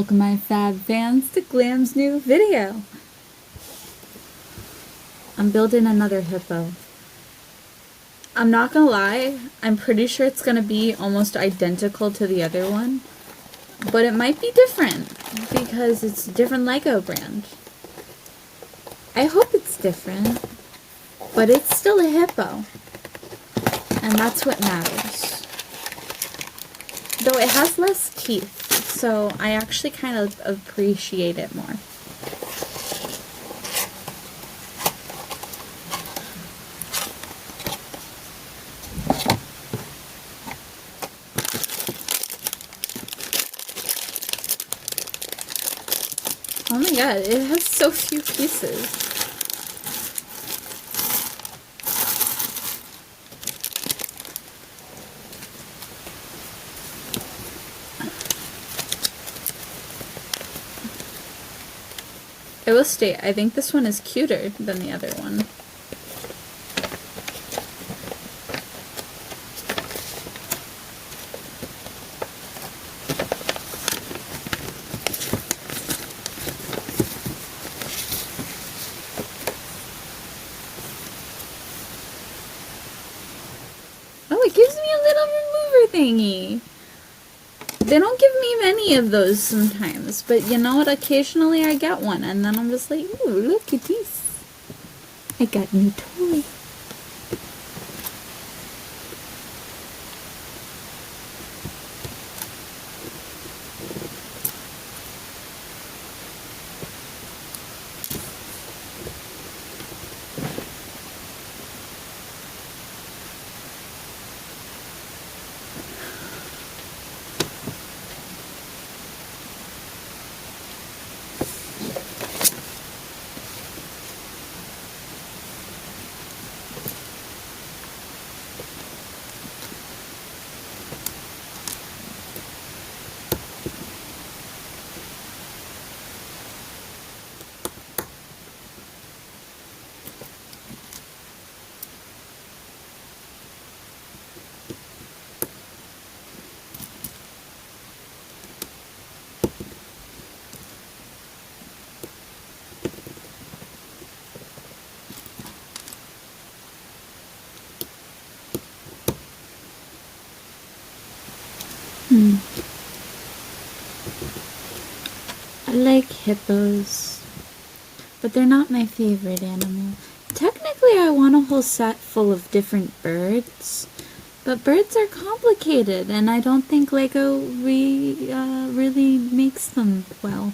Welcome my fab fans to Glam's new video. I'm building another hippo. I'm not gonna lie, I'm pretty sure it's gonna be almost identical to the other one, but it might be different because it's a different Lego brand. I hope it's different, but it's still a hippo, and that's what matters. Though it has less teeth, so I actually kind of appreciate it more. Oh my god, it has so few pieces. I will state, I think this one is cuter than the other one. Oh, it gives me a little remover thingy. They don't give me many of those sometimes, but you know what? Occasionally I get one, and then I'm just like, ooh, look at this. I got a new toy. I like hippos, but they're not my favorite animal. Technically, I want a whole set full of different birds, but birds are complicated, and I don't think Lego really makes them well.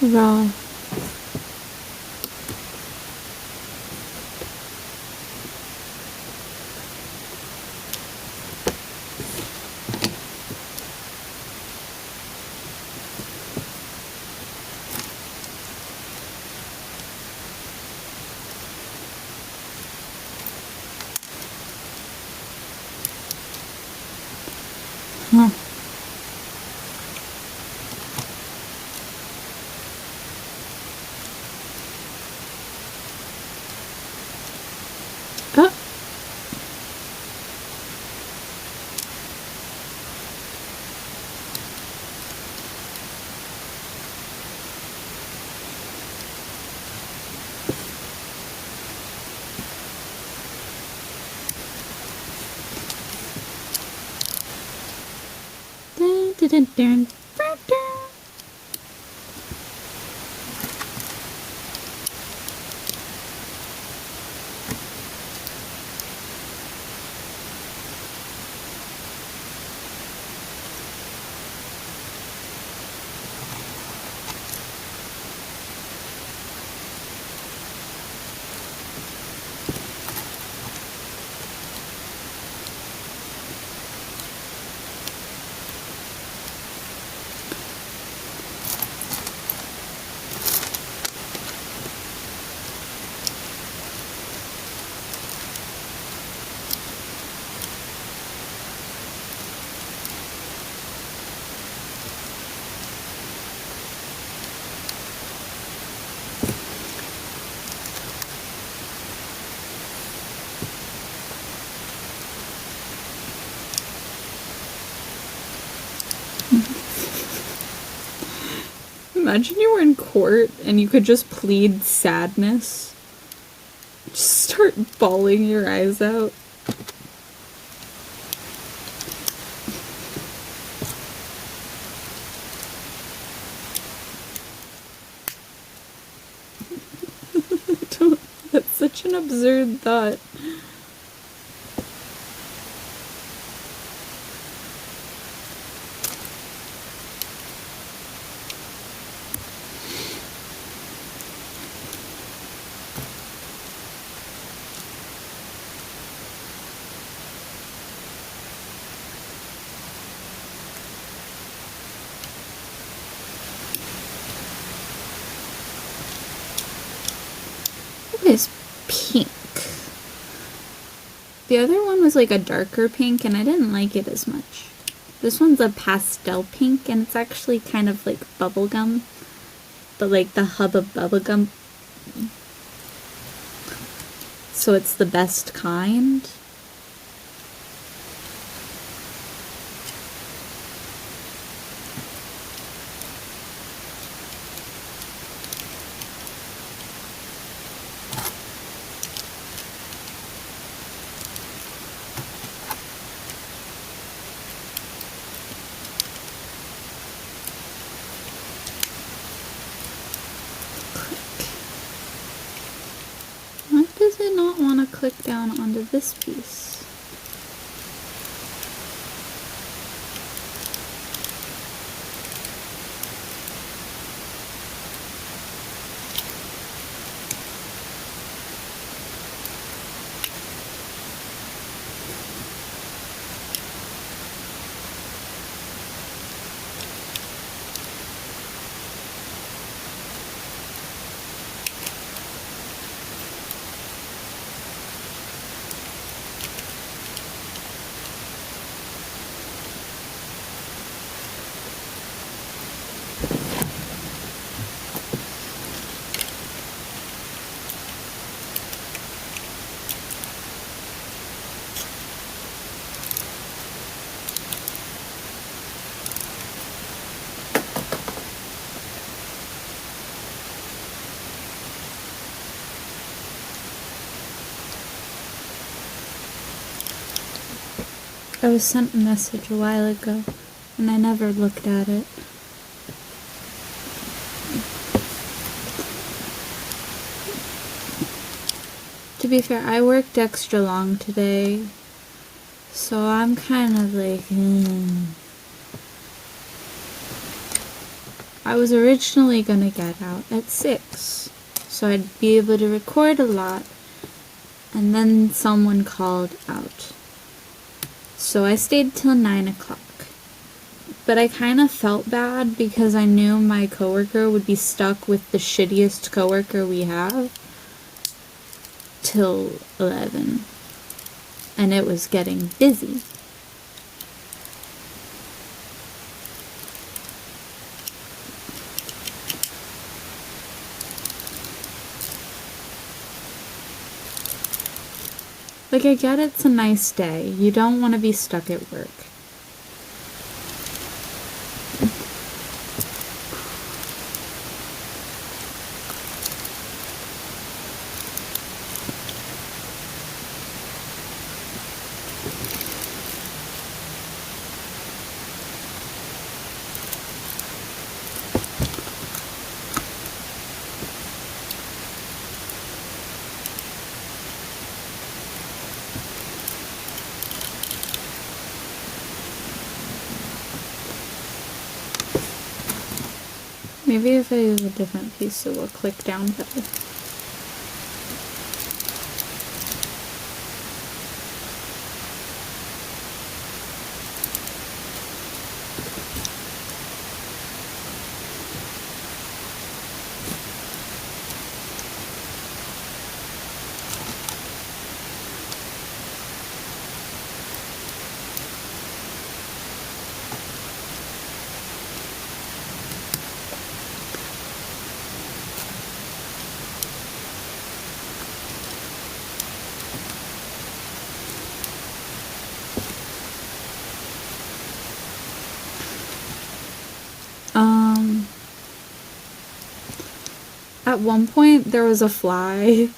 Raw. Huh. Oh. Dun, dun, dun, dun, dun, dun. Imagine you were in court and you could just plead sadness. Just start bawling your eyes out. That's such an absurd thought. Is pink. The other one was like a darker pink and I didn't like it as much. This one's a pastel pink and it's actually kind of like bubblegum, but like the hub of bubblegum. So it's the best kind. Why does it not want to click down onto this piece? I was sent a message a while ago, and I never looked at it. To be fair, I worked extra long today, so I'm kind of like, I was originally gonna get out at 6, so I'd be able to record a lot, and then someone called out. So I stayed till 9 o'clock. But I kind of felt bad because I knew my coworker would be stuck with the shittiest coworker we have till 11. And it was getting busy. Like, I get it's a nice day. You don't want to be stuck at work. Maybe if I use a different piece it will click down better. At one point, there was a fly.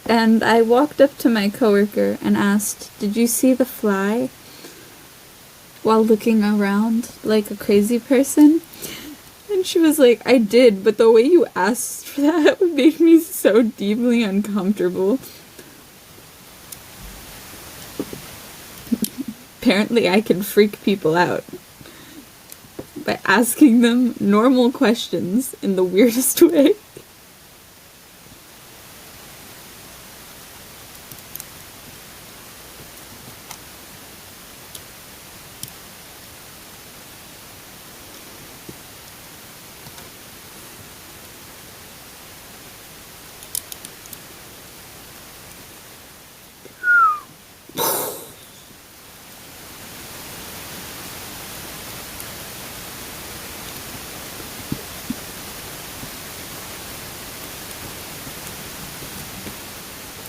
And I walked up to my coworker and asked, "Did you see the fly?" While looking around like a crazy person. And she was like, "I did, but the way you asked for that made me so deeply uncomfortable." Apparently I can freak people out by asking them normal questions in the weirdest way.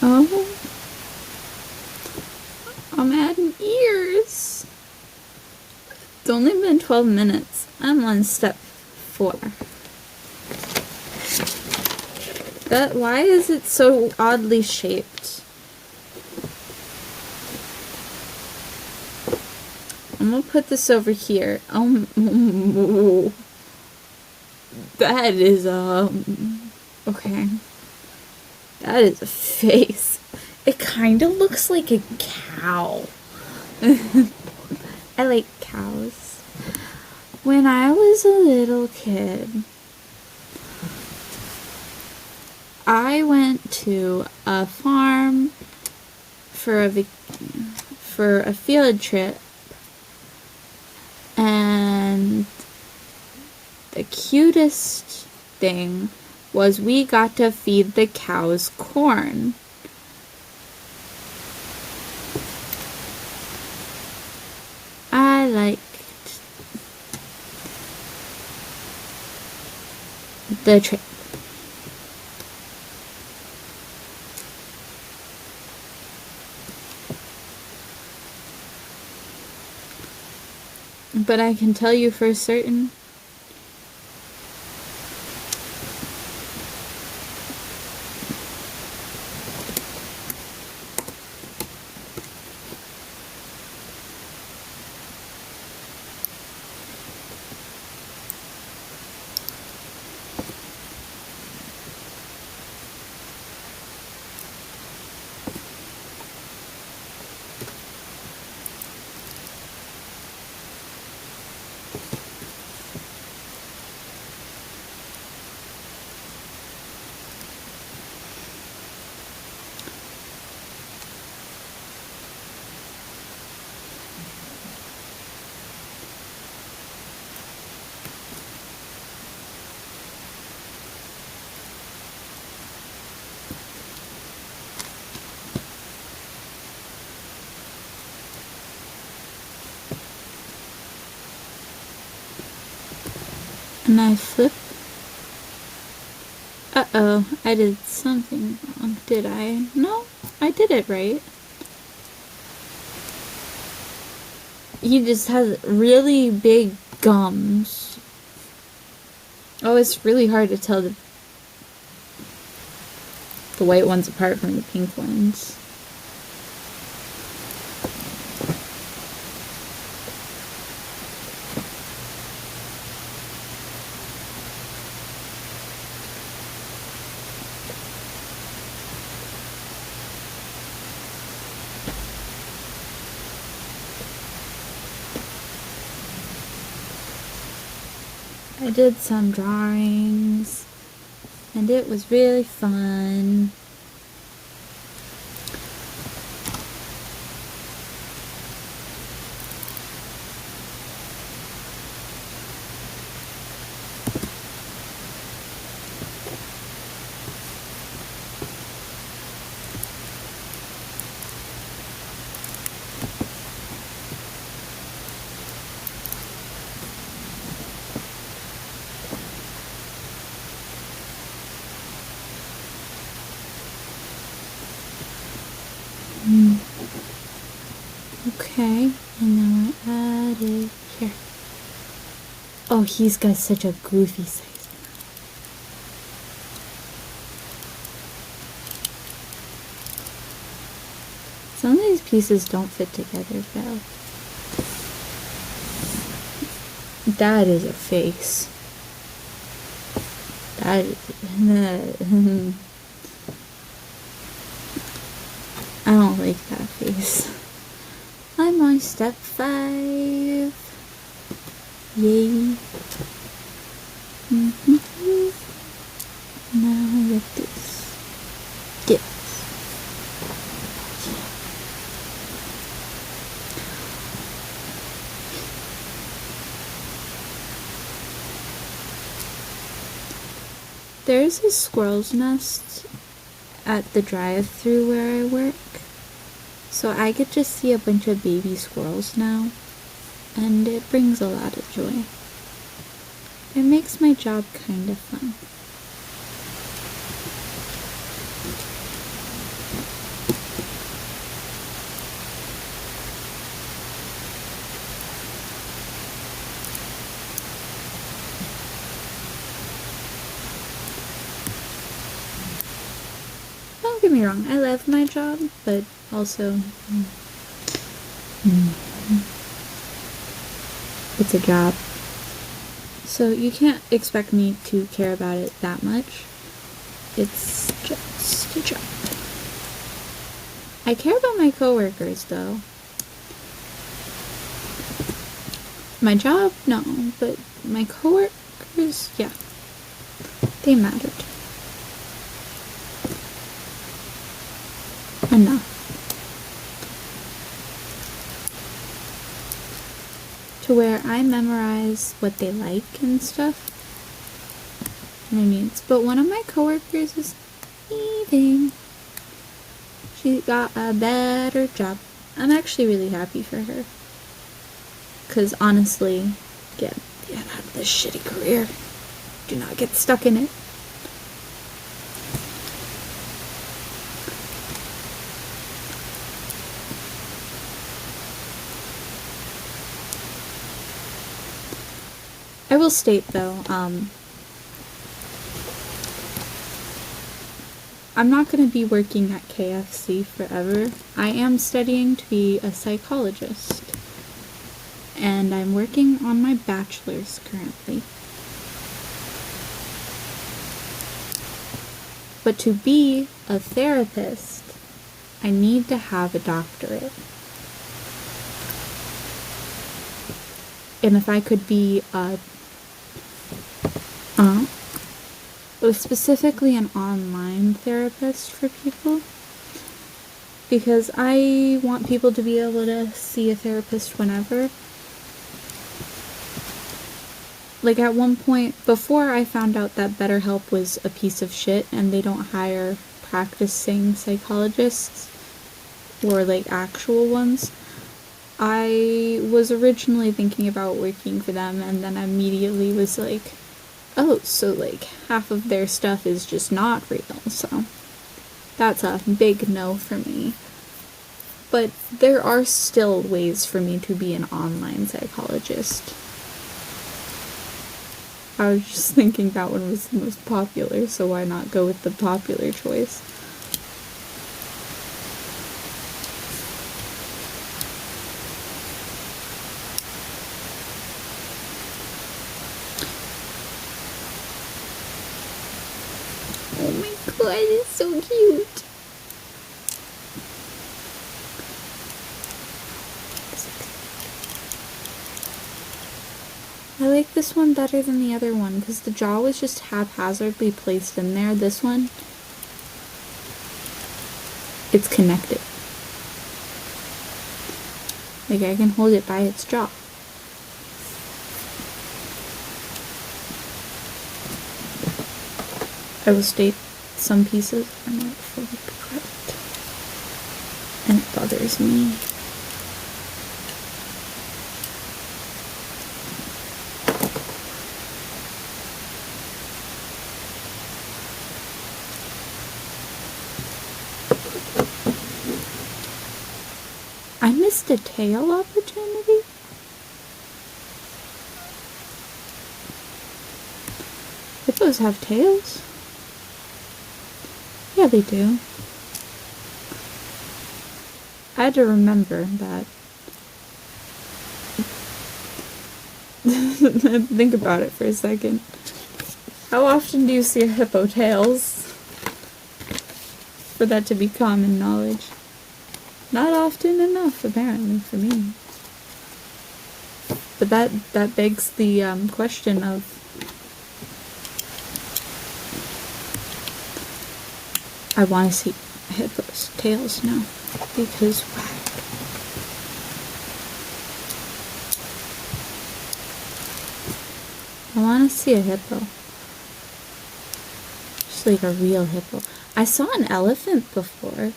Oh, I'm adding ears. It's only been 12 minutes. I'm on step 4. Why is it so oddly shaped? I'm gonna put this over here. That is, okay. That is a face. It kind of looks like a cow. I like cows. When I was a little kid, I went to a farm for a field trip, and the cutest thing was we got to feed the cows corn. I liked the trip. But I can tell you for certain, and I flip. Uh-oh, I did something wrong. Did I? No, I did it right. He just has really big gums. Oh, it's really hard to tell the white ones apart from the pink ones. I did some drawings, and it was really fun. Okay, and now I add it here. Oh, he's got such a goofy size. Some of these pieces don't fit together well. That is a face. That is... I don't like that face. I'm on step 5. Yay. Now like this. Yes. There's a squirrel's nest at the drive-thru where I work, so I get to see a bunch of baby squirrels now, and it brings a lot of joy. It makes my job kind of fun. Don't get me wrong, I love my job, but also it's a job. So you can't expect me to care about it that much. It's just a job. I care about my coworkers though. My job, no, but my coworkers, yeah. They mattered. Enough. To where I memorize what they like and stuff. Their needs. But one of my coworkers is leaving. She got a better job. I'm actually really happy for her. Because honestly, get out of this shitty career. Do not get stuck in it. I will state though, I'm not going to be working at KFC forever. I am studying to be a psychologist, and I'm working on my bachelor's currently. But to be a therapist, I need to have a doctorate. And if I could be specifically an online therapist for people, because I want people to be able to see a therapist whenever. Like at one point, before I found out that BetterHelp was a piece of shit and they don't hire practicing psychologists or like actual ones, I was originally thinking about working for them, and then I immediately was like, oh, so like half of their stuff is just not real, so that's a big no for me. But there are still ways for me to be an online psychologist. I was just thinking that one was the most popular, so why not go with the popular choice? Oh my god, it's so cute. I like this one better than the other one because the jaw was just haphazardly placed in there. This one, it's connected. Like I can hold it by its jaw. I will state some pieces are not fully correct, and it bothers me. I missed a tail opportunity? Hippos have tails. Yeah, they do. I had to remember that. Think about it for a second. How often do you see hippo tails? For that to be common knowledge. Not often enough, apparently, for me. But that begs the question of I want to see hippo's tails now, because why? I want to see a hippo. Just like a real hippo. I saw an elephant before.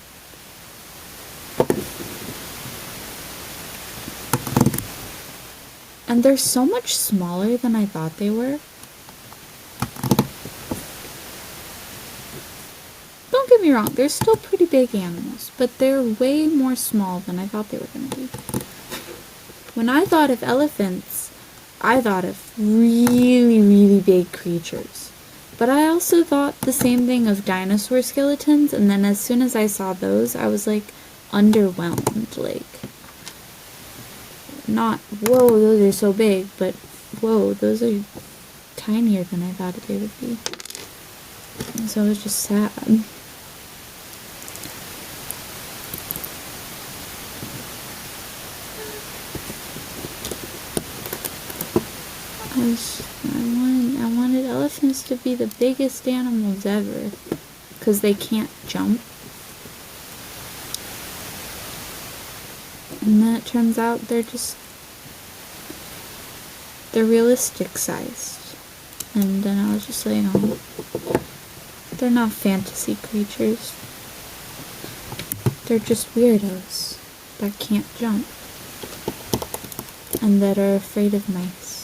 And they're so much smaller than I thought they were. Don't get me wrong, they're still pretty big animals, but they're way more small than I thought they were going to be. When I thought of elephants, I thought of really, really big creatures. But I also thought the same thing of dinosaur skeletons, and then as soon as I saw those, I was like underwhelmed. Like, not, whoa, those are so big, but whoa, those are tinier than I thought they would be. And so it was just sad. I wanted elephants to be the biggest animals ever, because they can't jump. And then it turns out they're realistic sized. And then I was just like, oh, they're not fantasy creatures. They're just weirdos that can't jump. And that are afraid of mice.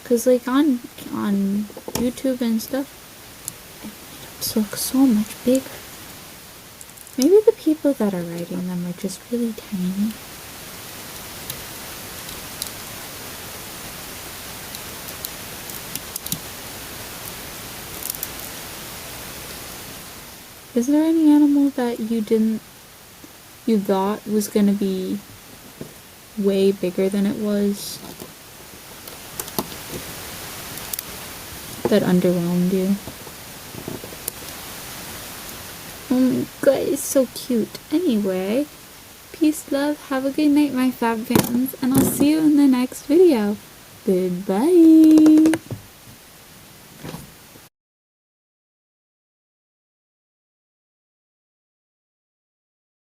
Because like on YouTube and stuff, it looks so much bigger. Maybe the people that are writing them are just really tiny. Is there any animal that you thought was gonna be way bigger than it was? That underwhelmed you? Oh my god, it's so cute. Anyway, peace, love, have a good night, my fab fans, and I'll see you in the next video. Goodbye!